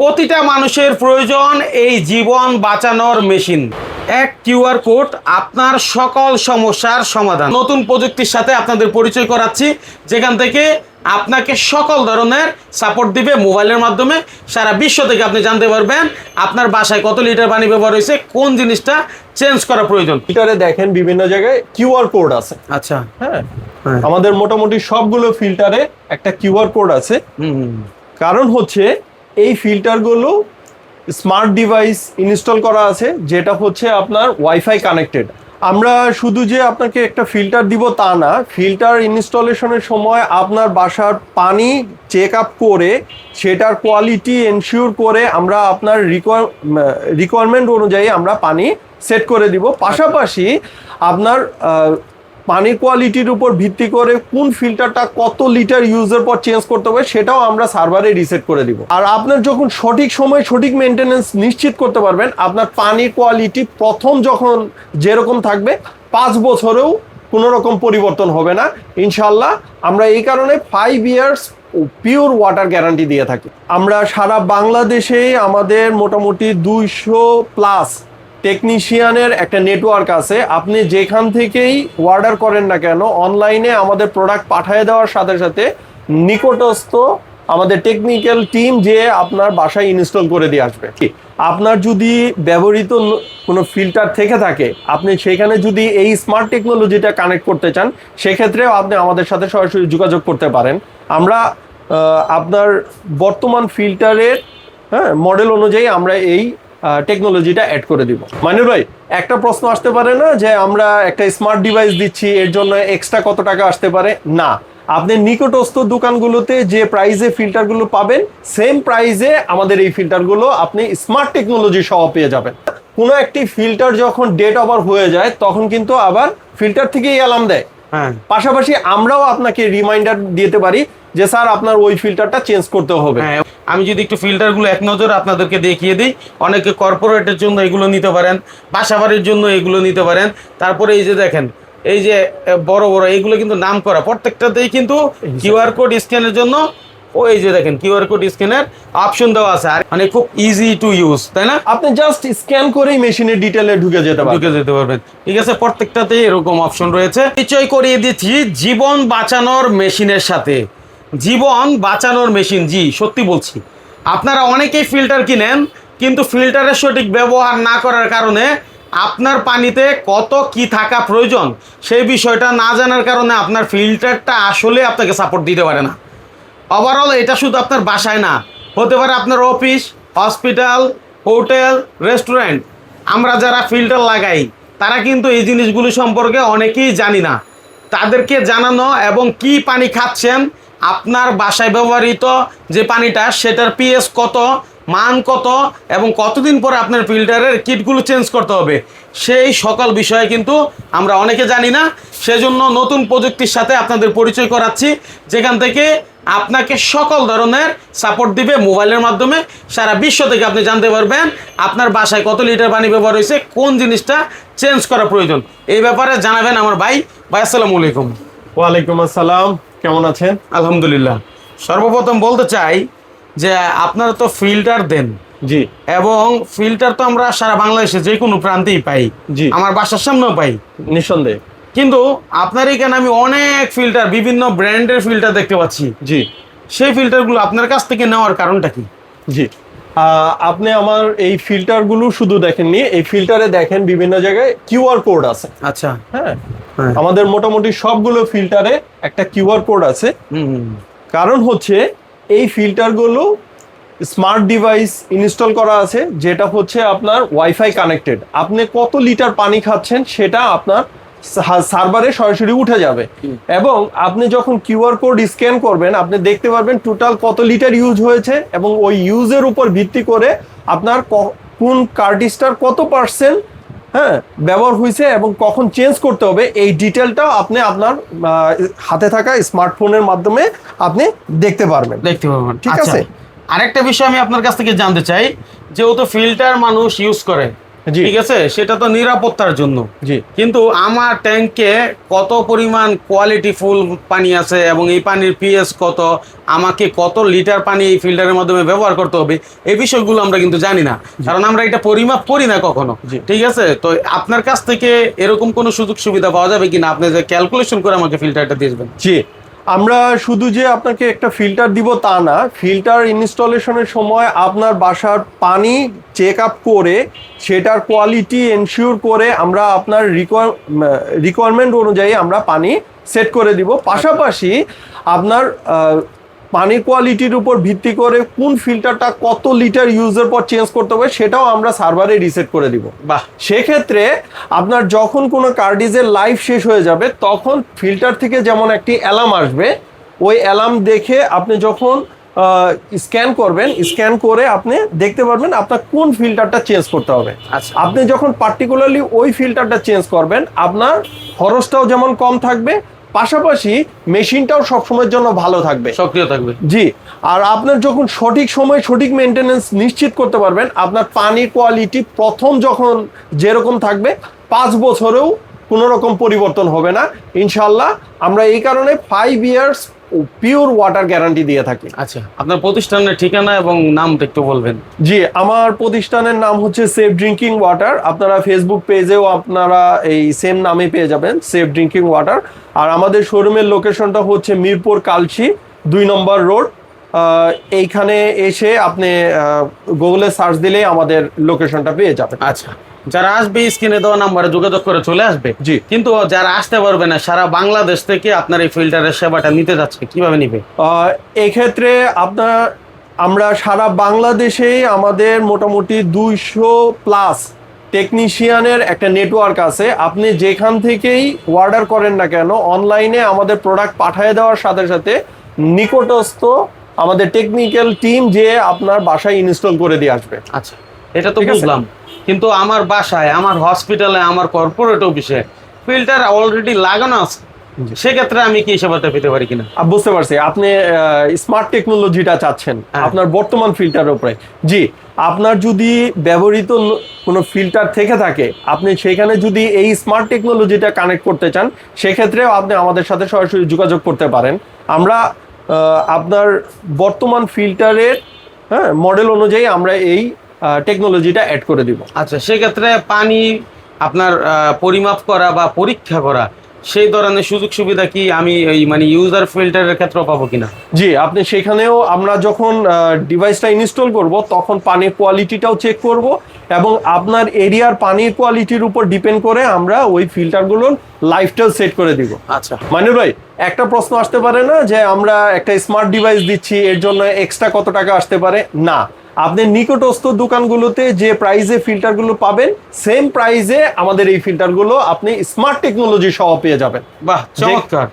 প্রতিটা মানুষের প্রয়োজন এই জীবন বাঁচানোর মেশিন। এক কিউআর কোড আপনার সকল সমস্যার সমাধান। নতুন প্রযুক্তির সাথে আপনাদের পরিচয় করাচ্ছি, যেখান থেকে আপনাকে সকল ধরনের সাপোর্ট দিবে মোবাইলের মাধ্যমে। সারা বিশ্ব থেকে আপনি জানতে পারবেন আপনার বাসায় কত লিটার পানি ব্যবহার হয়েছে, কোন জিনিসটা চেঞ্জ করা প্রয়োজন। ফিল্টারে দেখেন বিভিন্ন জায়গায় কিউআর কোড আছে। আচ্ছা, হ্যাঁ, আমাদের মোটামুটি সবগুলো ফিল্টারে একটা কিউআর কোড আছে। কারণ হচ্ছে এই ফিল্টারগুলো স্মার্ট ডিভাইস ইনস্টল করা আছে, যেটা হচ্ছে আপনার ওয়াইফাই কানেক্টেড। আমরা শুধু যে আপনাকে একটা ফিল্টার দিব তা না, ফিল্টার ইনস্টলেশনের সময় আপনার বাসার পানি চেক আপ করে সেটার কোয়ালিটি এনশিওর করে আমরা আপনার রিকোয়ারমেন্ট অনুযায়ী আমরা পানি সেট করে দিব। পাশাপাশি আপনার পানির কোয়ালিটির উপর ভিত্তি করে কোন ফিল্টারটা কত লিটার ইউজের পর চেঞ্জ করতে হবে সেটাও আমরা সার্ভারে রিসেট করে দিব। আর আপনার যখন সঠিক সময় সঠিক মেনটেনেন্স নিশ্চিত করতে পারবেন, আপনার পানির কোয়ালিটি প্রথম যখন যেরকম থাকবে 5 বছরেও কোনো রকম পরিবর্তন হবে না ইনশাল্লাহ। আমরা এই কারণে 5 ইয়ার্স পিওর ওয়াটার গ্যারান্টি দিয়ে থাকি। আমরা সারা বাংলাদেশে আমাদের মোটামুটি 200+ টেকনিশিয়ানের একটা নেটওয়ার্ক আছে। আপনি যেখান থেকেই অর্ডার করেন না কেন, অনলাইনে আমাদের প্রোডাক্ট পাঠিয়ে দেওয়ার সাথে সাথে নিকটস্থ আমাদের টেকনিক্যাল টিম যে আপনার বাসায় ইনস্টল করে দিয়ে আসবে। আপনার যদি ব্যবহৃত কোনো ফিল্টার থেকে থাকে, আপনি সেখানে যদি এই স্মার্ট টেকনোলজিটা কানেক্ট করতে চান, সেক্ষেত্রেও আপনি আমাদের সাথে সরাসরি যোগাযোগ করতে পারেন। আমরা আপনার বর্তমান ফিল্টারের মডেল অনুযায়ী আমরা এই টেকনোলজিটা অ্যাড করে দিব। মানির ভাই, একটা প্রশ্ন আসতে পারে না যে আমরা একটা স্মার্ট ডিভাইস দিচ্ছি, এর জন্য এক্সট্রা কত টাকা আসতে পারে? না, আপনি নিকটস্থ দোকানগুলোতে যে প্রাইসে ফিল্টারগুলো পাবেন, সেম প্রাইসে আমাদের এই ফিল্টারগুলো আপনি স্মার্ট টেকনোলজি সহ পেয়ে যাবেন। কোনো একটি ফিল্টার যখন ডেট ওভার হয়ে যায়, তখন কিন্তু আবার ফিল্টার থেকেই অ্যালার্ম দেয়। পাশাপাশি আমরাও আপনাকে রিমাইন্ডার দিতে পারি যে স্যার আপনার ওই ফিল্টারটা চেঞ্জ করতে হবে। আমি যদি একটু ফিল্টারগুলো এক নজরে আপনাদেরকে দেখিয়ে দিই, অনেকে কর্পোরেটের জন্য এগুলো নিতে পারেন, বাসাবাড়ির জন্য এগুলো নিতে পারেন। তারপরে এই যে দেখেন, এই যে বড় বড় এগুলো কিন্তু নাম করা, প্রত্যেকটাতেই কিন্তু কিউআর কোড স্ক্যানের জন্য ওই যে দেখেন কিউআর কোড স্ক্যানের অপশন দেওয়া আছে। আর মানে খুব ইজি টু ইউজ, তাই না? আপনি জাস্ট স্ক্যান করেই মেশিনের ডিটেইলে ঢুকে যেতে পারবেন। ঠিক আছে, প্রত্যেকটাতেই এরকম অপশন রয়েছে। পরিচয় করিয়ে দিচ্ছি জীবন বাঁচানোর মেশিনের সাথে। জীবন বাঁচানোর মেশিন, জি সত্যি বলছি। আপনারা অনেকেই ফিল্টার কিনেন, কিন্তু ফিল্টারের সঠিক ব্যবহার না করার কারণে আপনার পানিতে কত কি থাকা প্রয়োজন সেই বিষয়টা না জানার কারণে আপনার ফিল্টারটা আসলে আপনাকে সাপোর্ট দিতে পারে না। ওভারঅল এটা শুধু আপনার বাসায় না, হতে পারে আপনার অফিস, হসপিটাল, হোটেল, রেস্টুরেন্ট। আমরা যারা ফিল্টার লাগাই তারা কিন্তু এই জিনিসগুলো সম্পর্কে অনেকেই জানি না। তাদেরকে জানানো এবং কি পানি খাচ্ছেন, আপনার বাসায় ব্যবহৃত যে পানিটা সেটার পিএস কত, মান কত এবং কতদিন পরে আপনার ফিল্টারের কিটগুলো চেঞ্জ করতে হবে, সেই সকল বিষয়ে কিন্তু আমরা অনেকে জানি না। সেজন্য নতুন প্রযুক্তির সাথে আপনাদের পরিচয় করাচ্ছি, যেখান থেকে আপনাকে সকল ধরনের সাপোর্ট দিবে মোবাইলের মাধ্যমে। সারা বিশ্ব থেকে আপনি জানতে পারবেন আপনার বাসায় কত লিটার পানি ব্যবহার হয়েছে, কোন জিনিসটা চেঞ্জ করা প্রয়োজন। এই ব্যাপারে জানাবেন আমার ভাই। আসসালামু আলাইকুম। ওয়ালাইকুম আসসালাম, কেমন আছেন? আলহামদুলিল্লাহ। সর্বপ্রথম বলতে চাই যে আপনারা তো ফিল্টার দেন, জি, এবং ফিল্টার তো আমরা সারা বাংলাদেশে যে কোনো প্রান্তেই পাই, জি, আমার বাসার সামনেও পাই নিঃসন্দেহে। কিন্তু আপনার এখানে আমি অনেক ফিল্টার, বিভিন্ন ব্র্যান্ডের ফিল্টার দেখতে পাচ্ছি। জি, সেই ফিল্টারগুলো আপনার কাছ থেকে নেওয়ার কারণটা কি? জি, আপনি আমার এই ফিল্টারগুলো শুধু দেখেননি, এই ফিল্টারে দেখেন বিভিন্ন জায়গায় কিউআর কোড আছে। আচ্ছা, হ্যাঁ, আমাদের মোটামুটি সবগুলো ফিল্টারে একটা কিউআর কোড আছে। কারণ হচ্ছে এই ফিল্টারগুলো স্মার্ট ডিভাইস ইনস্টল করা আছে, যেটা হচ্ছে আপনার ওয়াইফাই কানেক্টেড। আপনি কত লিটার পানি খাচ্ছেন সেটা আপনার সার্ভারে সরাসরি উঠে যাবে, এবং আপনি যখন কিউআর কোড স্ক্যান করবেন আপনি দেখতে পারবেন টোটাল কত লিটার ইউজ হয়েছে, এবং ওই ইউজের উপর ভিত্তি করে আপনার কোন কার্টিস্টার কত পার্সেন্ট ব্যবহার হয়েছে এবং কখন চেঞ্জ করতে হবে, এই ডিটেলটাও আপনি আপনার হাতে থাকা স্মার্টফোনের মাধ্যমে আপনি দেখতে পারবেন। ঠিক আছে। আরেকটা বিষয় আমি আপনার কাছ থেকে জানতে চাই, যেহেতু ফিল্টার মানুষ ইউজ করে, জি। ঠিক আছে, সেটা তো নিরাপত্তার জন্য। জি। কিন্তু আমার ট্যাঙ্কে কত পরিমাণ কোয়ালিটি ফুল পানি আছে এবং এই পানির পিএস কত, আমাকে কত লিটার পানি এই ফিল্টারের মাধ্যমে ব্যবহার করতে হবে, এই বিষয়গুলো আমরা কিন্তু জানি না, কারণ আমরা এটা পরিমাপ করি না কখনো। জি। ঠিক আছে, তো আপনার কাছ থেকে এরকম কোনো সুযোগ সুবিধা পাওয়া যাবে কিনা, আপনি যে ক্যালকুলেশন করে আমাকে ফিল্টারটা দিয়ে দেবেন? জি, আমরা শুধু যে আপনাকে একটা ফিল্টার দিব তা না, ফিল্টার ইনস্টলেশনের সময় আপনার বাসার পানি চেক আপ করে সেটার কোয়ালিটি এনশিওর করে আমরা আপনার রিকোয়ারমেন্ট অনুযায়ী আমরা পানি সেট করে দিব। পাশাপাশি আপনার পানির কোয়ালিটির উপর ভিত্তি করে কোন ফিল্টারটা কত লিটার ইউজের পর চেঞ্জ করতে হবে সেটাও আমরা সার্ভারে রিসেট করে দিব। বাহ। সেক্ষেত্রে আপনার যখন কোনো কার্ডিজের লাইফ শেষ হয়ে যাবে তখন ফিল্টার থেকে যেমন একটি অ্যালার্ম আসবে, ওই অ্যালার্ম দেখে আপনি যখন স্ক্যান করবেন, স্ক্যান করে আপনি দেখতে পারবেন আপনার কোন ফিল্টারটা চেঞ্জ করতে হবে। আচ্ছা। আপনি যখন পার্টিকুলারলি ওই ফিল্টারটা চেঞ্জ করবেন আপনার খরচটাও যেমন কম থাকবে, পাশাপাশি মেশিনটাও সবসময়ের জন্য ভালো থাকবে, সক্রিয় থাকবে। জি। আর আপনার যখন সঠিক সময় সঠিক মেনটেনেন্স নিশ্চিত করতে পারবেন, আপনার পানির কোয়ালিটি প্রথম যখন যেরকম থাকবে 5 বছরেও কোনো রকম পরিবর্তন হবে না ইনশাল্লাহ। আমরা এই কারণে 5 ইয়ার্স পিওর ওয়াটার গ্যারান্টি দিয়ে থাকি। আচ্ছা, আপনার প্রতিষ্ঠানের ঠিকানা এবং নামটা একটু বলবেন? জি, আমার প্রতিষ্ঠানের নাম হচ্ছে সেফ ড্রিঙ্কিং ওয়াটার। আপনারা ফেসবুক পেজেও আপনারা এই সেম নামে পেয়ে যাবেন, সেফ ড্রিঙ্কিং ওয়াটার। আর আমাদের শোরুমের লোকেশনটা হচ্ছে মিরপুর কালশি 2 নম্বর রোড। এইখানে এসে আপনি গুগলে সার্চ দিলেই আমাদের লোকেশনটা পেয়ে যাবেন। আচ্ছা, যারা আসবে স্ক্রিনে দেওয়া নাম্বারে যোগাযোগ করে চলে আসবে। জি। কিন্তু যারা আসতে পারবে না, সারা বাংলাদেশ থেকে আপনার এই ফিল্টারের সেবাটা নিতে যাচ্ছে, কিভাবে নিবে? এই ক্ষেত্রে আমরা সারা বাংলাদেশেই আমাদের মোটামুটি 200+ টেকনিশিয়ানের একটা নেটওয়ার্ক আছে। আপনি যেখান থেকেই অর্ডার করেন না কেন, অনলাইনে আমাদের প্রোডাক্ট পাঠিয়ে দেওয়ার সাথে সাথে নিকটস্থ আমাদের টেকনিক্যাল টিম যে আপনার বাসায় ইনস্টল করে দিয়ে আসবে। আচ্ছা, এটা তো ঠিক আছে। বুঝলাম, কিন্তু আমার বাসায়, আমার হসপিটালে, আমার কর্পোরেট অফিসে ফিল্টার অলরেডি লাগানো আছে, সেক্ষেত্রে আমি কি সেবাটা পেতে পারি কিনা? বুঝতে পারছি, আপনি স্মার্ট টেকনোলজিটা চাচ্ছেন আপনার বর্তমান ফিল্টারের উপরে। জি, আপনার যদি ব্যবহৃত কোনো ফিল্টার থেকে থাকে, আপনি সেখানে যদি এই স্মার্ট টেকনোলজিটা কানেক্ট করতে চান, সেক্ষেত্রেও আপনি আমাদের সাথে সরাসরি যোগাযোগ করতে পারেন। আমরা আপনার বর্তমান ফিল্টারের মডেল অনুযায়ী আমরা এই টেকনোলজিটা অ্যাড করে দিব। আচ্ছা, সেক্ষেত্রে পানি আপনার পরিমাপ করা বা পরীক্ষা করা, সেই ধরনের সুযোগ সুবিধা কি আমি এই মানে ইউজার ফিল্টারের ক্ষেত্রে পাবো কিনা? জি, আপনি সেখানেও আমরা যখন ডিভাইসটা ইনস্টল করব তখন পানির কোয়ালিটিটাও চেক করব এবং আপনার এরিয়ার পানির কোয়ালিটির উপর ডিপেন্ড করে আমরা ওই ফিল্টারগুলোর লাইফটাও সেট করে দিব। আচ্ছা, মানে ভাই, একটা প্রশ্ন আসতে পারে না যে আমরা একটা স্মার্ট ডিভাইস দিচ্ছি এর জন্য এক্সট্রা কত টাকা আসতে পারে? না, আপনি নিকটস্থ দোকানগুলোতে যে প্রাইসে ফিল্টারগুলো পাবেন সেম প্রাইসে আমাদের এই ফিল্টারগুলো আপনি স্মার্ট টেকনোলজি সহ পেয়ে যাবেন। বাহ, চমৎকার।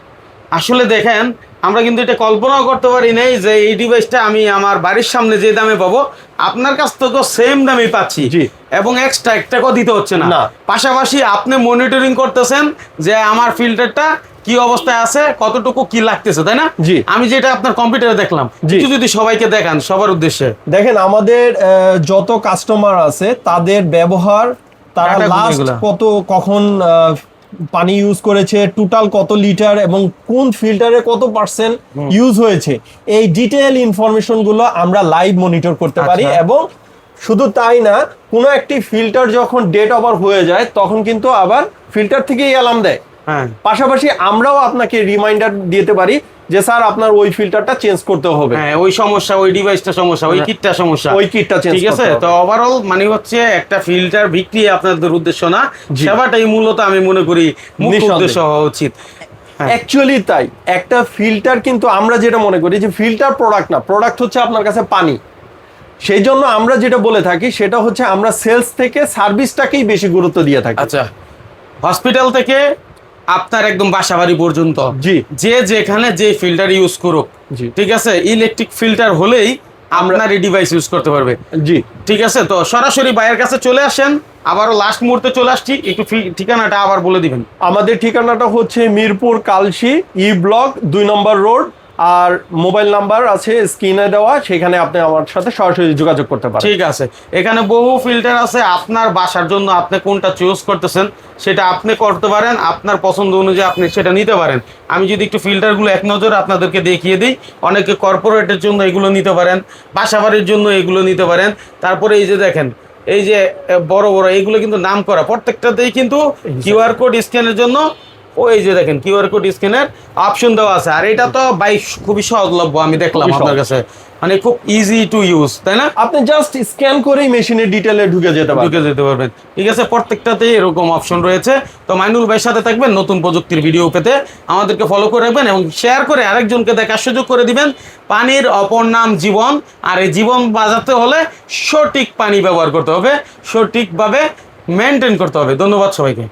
আসলে দেখেন, আমরা কিন্তু এটা কল্পনাও করতে পারি নাই যে এই ডিভাইসটা আমি আমার বাড়ির সামনে যে দামে পাবো আপনার কাছ থেকেও সেম দামে পাচ্ছি। জি। এবং এক্সট্রা 1 টাকাও দিতে হচ্ছে না। না। পাশাপাশি আপনি মনিটরিং করতেছেন যে আমার ফিল্টারটা কি অবস্থায় আছে, কতটুকু কি লাগতেছে, তাই না? জি। আমি যেটা আপনার কম্পিউটারে দেখলাম, জি। একটু যদি সবাইকে দেখান সবার উদ্দেশ্যে। দেখেন, আমাদের যত কাস্টমার আছে তাদের ব্যবহার, তারা Data লাস্ট গুলো। কখন পানি ইউজ করেছে, টোটাল কত লিটার এবং কোন ফিল্টারে কত পার্সেন্ট ইউজ হয়েছে, এই ডিটেইল ইনফরমেশন গুলো আমরা লাইভ মনিটর করতে পারি। আচ্ছা। এবং শুধু তাই না, কোনো একটি ফিল্টার যখন ডেট ওভার হয়ে যায় তখন কিন্তু আবার ফিল্টার থেকেই অ্যালার্ম দেয়। হ্যাঁ। পাশাপাশি আমরাও আপনাকে রিমাইন্ডার দিতে পারি যে স্যার আপনার ওই ফিল্টারটা চেঞ্জ করতে হবে। হ্যাঁ, ওই সমস্যা, ওই ডিভাইসটা সমস্যা, ওই কিটটা সমস্যা, ওই কিটটা চেঞ্জ ঠিক আছে। তো ওভারঅল মানে হচ্ছে একটা ফিল্টার বিক্রি আপনাদের উদ্দেশ্য না, জি। সেবাটাই মূলত আমি মনে করি মুখ্য নিঃসন্দেহে। উদ্দেশ্য হওয়া উচিত। হ্যাঁ। অ্যাকচুয়ালি তাই। একটা ফিল্টার কিন্তু আমরা যেটা মনে করি যে ফিল্টার প্রোডাক্ট না, প্রোডাক্ট হচ্ছে আপনার কাছে পানি। সেই জন্য আমরা যেটা বলে থাকি সেটা হচ্ছে আমরা সেলস থেকে সার্ভিসটাকেই বেশি গুরুত্ব দিয়ে থাকি। আচ্ছা, হসপিটাল থেকে আপনার একদম বাসা বাড়ি পর্যন্ত জি। যে যেখানে যে ফিল্টার ইউজ করুক, জি। ঠিক আছে, ইলেকট্রিক ফিল্টার হলেই আপনার এই ডিভাইস ইউজ করতে পারবে। জি। ঠিক আছে, তো সরাসরি ভাইয়ের কাছে চলে আসেন। আবারও লাস্ট মুহূর্তে চলে আসছি, একটু ঠিকানাটা আবার বলে দিবেন। আমাদের ঠিকানাটা হচ্ছে মিরপুর কালশি ই ব্লক 2 নম্বর রোড। আর মোবাইল নাম্বার আছে স্ক্রিনে দেওয়া, সেখানে আপনি আমার সাথে সরাসরি যোগাযোগ করতে পারেন। ঠিক আছে, এখানে বহু ফিল্টার আছে, আপনার বাসার জন্য আপনি কোনটা চুজ করতেছেন সেটা আপনি করতে পারেন, আপনার পছন্দ অনুযায়ী আপনি সেটা নিতে পারেন। আমি যদি একটু ফিল্টারগুলো এক নজরে আপনাদেরকে দেখিয়ে দিই, অনেকে কর্পোরেটের জন্য এগুলো নিতে পারেন, বাসাবাড়ির জন্য এগুলো নিতে পারেন। তারপরে এই যে দেখেন, এই যে বড় বড় এইগুলো কিন্তু নাম করা, প্রত্যেকটাতেই কিন্তু কিউআর কোড স্ক্যানের জন্য ওই যে দেখেন কিউআর কোড স্ক্যানের অপশন দেওয়া আছে। আর এটা তো ভাই খুবই সহজলভ্য, আমি দেখলাম খুবই আপনার সহজ। কাছে, মানে খুব ইজি টু ইউজ, তাই না? আপনি জাস্ট স্ক্যান করেই মেশিনের ডিটেলে ঢুকে যেতে পারবেন। ঢুকে যেতে পারবেন। ঠিক আছে, প্রত্যেকটাতেই এরকম অপশন রয়েছে। তো মাইনুল ভাইয়ের সাথে থাকবেন নতুন প্রযুক্তির ভিডিও পেতে, আমাদেরকে ফলো করে রাখবেন এবং শেয়ার করে আরেকজনকে দেখার সুযোগ করে দিবেন। পানির অপর নাম জীবন, আর এই জীবন বাঁচাতে হলে সঠিক পানি ব্যবহার করতে হবে, সঠিকভাবে মেনটেন করতে হবে। ধন্যবাদ সবাইকে।